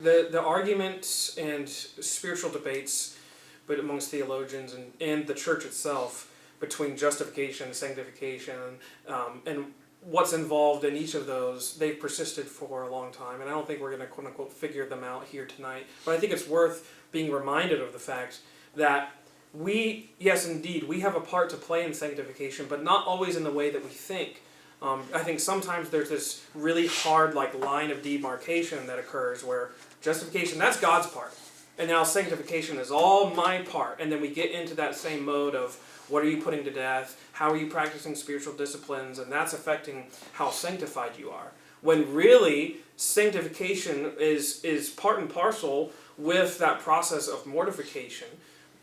The arguments and spiritual debates, but amongst theologians and the church itself, between justification and sanctification, and what's involved in each of those, they've persisted for a long time, and I don't think we're going to quote-unquote figure them out here tonight. But I think it's worth being reminded of the fact that yes indeed, we have a part to play in sanctification, but not always in the way that we think. I think sometimes there's this really hard line of demarcation that occurs where justification, that's God's part, and now sanctification is all my part, and then we get into that same mode of what are you putting to death, how are you practicing spiritual disciplines, and that's affecting how sanctified you are. When really, sanctification is part and parcel with that process of mortification,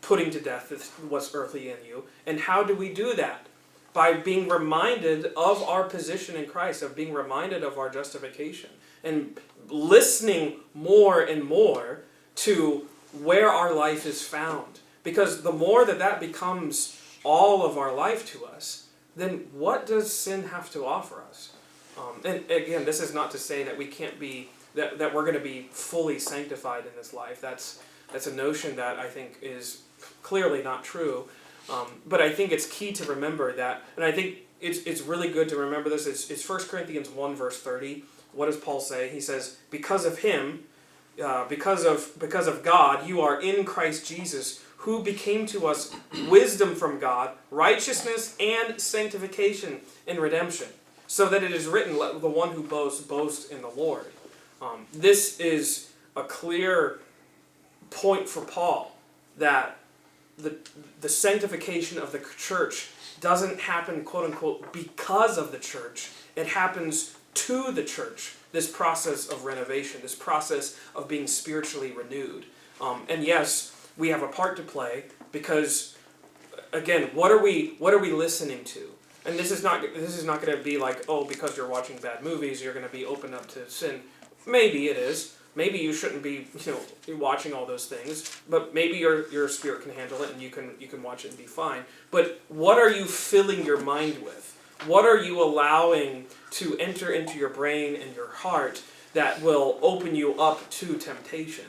putting to death what's earthly in you. And how do we do that? By being reminded of our position in Christ, of being reminded of our justification, and listening more and more to where our life is found. Because the more that becomes all of our life to us, then what does sin have to offer us? And again, this is not to say that we can't be, that we're going to be fully sanctified in this life. That's a notion that I think is clearly not true. But I think it's key to remember that, and I think it's really good to remember this. It's 1 Corinthians 1 verse 30. What does Paul say? He says, because of him, because of God, you are in Christ Jesus, who became to us wisdom from God, righteousness and sanctification and redemption, so that it is written, let the one who boasts, boast in the Lord. This is a clear point for Paul, that the sanctification of the church doesn't happen, quote-unquote, because of the church. It happens to the church, this process of renovation, this process of being spiritually renewed. And yes, we have a part to play, because, again, what are we listening to? And this is not going to be like, oh, because you're watching bad movies, you're going to be open up to sin. Maybe it is. Maybe you shouldn't be, watching all those things, but maybe your spirit can handle it and you can watch it and be fine. But what are you filling your mind with? What are you allowing to enter into your brain and your heart that will open you up to temptation?